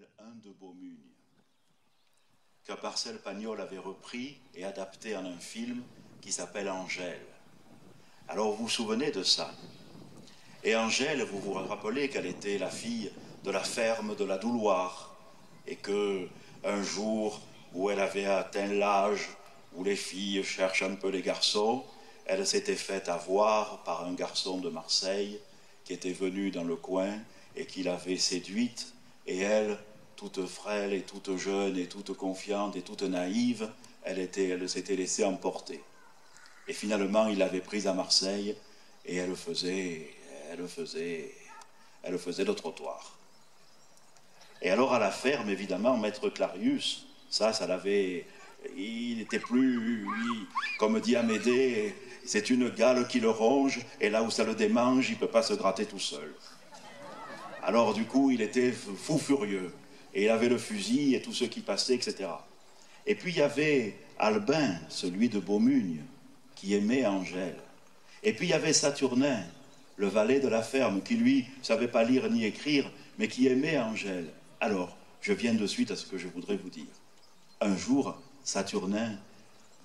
s'appelle Un de Beaumugne, que Marcel Pagnol avait repris et adapté en un film qui s'appelle Angèle. Alors vous vous souvenez de ça? Et Angèle, vous vous rappelez qu'elle était la fille de la ferme de la Douloire, et que un jour où elle avait atteint l'âge où les filles cherchent un peu les garçons, elle s'était faite avoir par un garçon de Marseille qui était venu dans le coin et qui l'avait séduite, et elle, toute frêle et toute jeune et toute confiante et toute naïve, elle s'était laissée emporter. Et finalement, il l'avait prise à Marseille et elle faisait le trottoir. Et alors à la ferme, évidemment, Maître Clarius, ça l'avait... Il n'était plus, comme dit Amédée, c'est une gale qui le ronge, et là où ça le démange, il ne peut pas se gratter tout seul. Alors du coup, il était fou furieux, et il avait le fusil et tout ce qui passait, etc. Et puis il y avait Albin, celui de Beaumugne, qui aimait Angèle. Et puis il y avait Saturnin, le valet de la ferme, qui lui ne savait pas lire ni écrire, mais qui aimait Angèle. Alors, je viens de suite à ce que je voudrais vous dire. Un jour, Saturnin,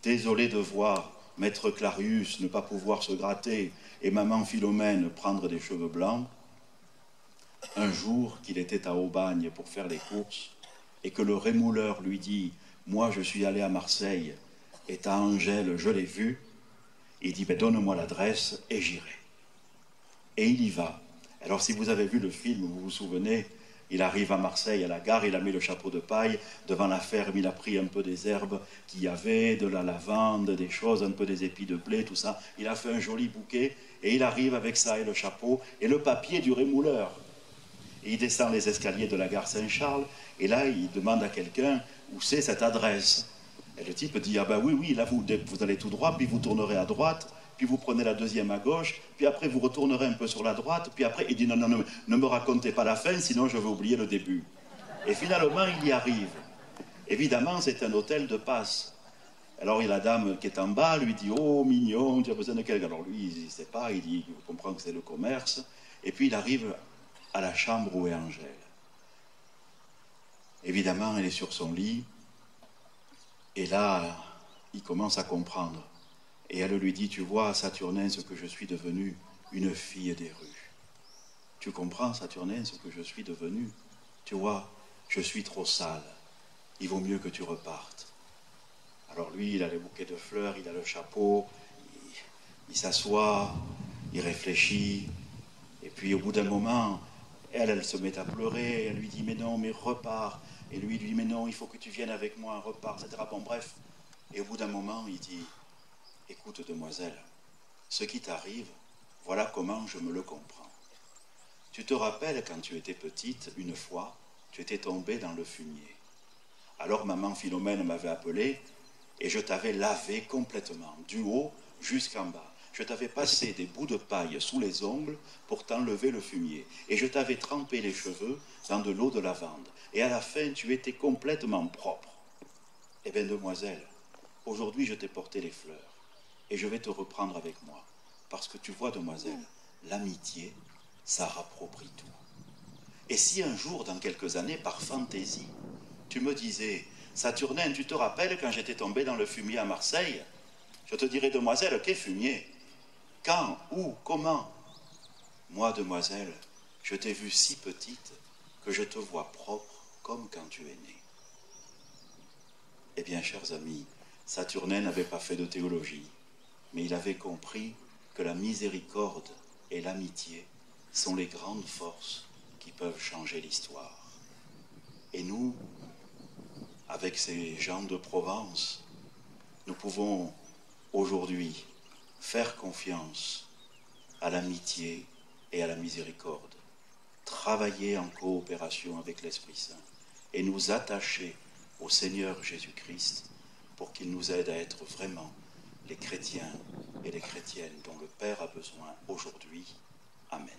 désolé de voir Maître Clarius ne pas pouvoir se gratter et maman Philomène prendre des cheveux blancs, un jour qu'il était à Aubagne pour faire les courses et que le rémouleur lui dit « Moi, je suis allé à Marseille et ta Angèle, je l'ai vue », il dit ben, « Donne-moi l'adresse et j'irai ». Et il y va. Alors si vous avez vu le film, vous vous souvenez, il arrive à Marseille, à la gare, il a mis le chapeau de paille, devant la ferme, il a pris un peu des herbes qu'il y avait, de la lavande, des choses, un peu des épis de blé, tout ça. Il a fait un joli bouquet, et il arrive avec ça et le chapeau, et le papier du rémouleur. Et il descend les escaliers de la gare Saint-Charles, et là, il demande à quelqu'un où c'est cette adresse. Et le type dit, ah ben oui, là vous allez tout droit, puis vous tournerez à droite, puis vous prenez la deuxième à gauche, puis après vous retournerez un peu sur la droite, puis après, il dit non, ne me racontez pas la fin, sinon je vais oublier le début. Et finalement, il y arrive. Évidemment, c'est un hôtel de passe. Alors la dame qui est en bas lui dit, oh mignon, tu as besoin de quelqu'un. Alors lui, il ne sait pas, il comprend que c'est le commerce, et puis il arrive à la chambre où est Angèle. Évidemment, elle est sur son lit, et là, il commence à comprendre. Et elle lui dit, tu vois, Saturnin, ce que je suis devenu, une fille des rues. Tu comprends, Saturnin, ce que je suis devenu? Tu vois, je suis trop sale. Il vaut mieux que tu repartes. Alors lui, il a le bouquet de fleurs, il a le chapeau, il s'assoit, il réfléchit. Et puis au bout d'un moment, elle se met à pleurer. Elle lui dit, mais non, mais repars. Et lui dit, mais non, il faut que tu viennes avec moi, repars, etc. Bon, bref. Et au bout d'un moment, il dit, écoute, demoiselle, ce qui t'arrive, voilà comment je me le comprends. Tu te rappelles quand tu étais petite, une fois, tu étais tombée dans le fumier. Alors maman Philomène m'avait appelé et je t'avais lavé complètement, du haut jusqu'en bas. Je t'avais passé des bouts de paille sous les ongles pour t'enlever le fumier. Et je t'avais trempé les cheveux dans de l'eau de lavande. Et à la fin, tu étais complètement propre. Eh bien, demoiselle, aujourd'hui, je t'ai porté les fleurs. Et je vais te reprendre avec moi. Parce que tu vois, demoiselle, l'amitié, ça rapproprie tout. Et si un jour, dans quelques années, par fantaisie, tu me disais, Saturnin, tu te rappelles quand j'étais tombé dans le fumier à Marseille? Je te dirais, demoiselle, quel fumier? Quand? Où? Comment? Moi, demoiselle, je t'ai vue si petite que je te vois propre comme quand tu es née. Eh bien, chers amis, Saturnin n'avait pas fait de théologie. Mais il avait compris que la miséricorde et l'amitié sont les grandes forces qui peuvent changer l'histoire. Et nous, avec ces gens de Provence, nous pouvons aujourd'hui faire confiance à l'amitié et à la miséricorde, travailler en coopération avec l'Esprit Saint et nous attacher au Seigneur Jésus-Christ pour qu'il nous aide à être vraiment les chrétiens et les chrétiennes dont le Père a besoin aujourd'hui. Amen.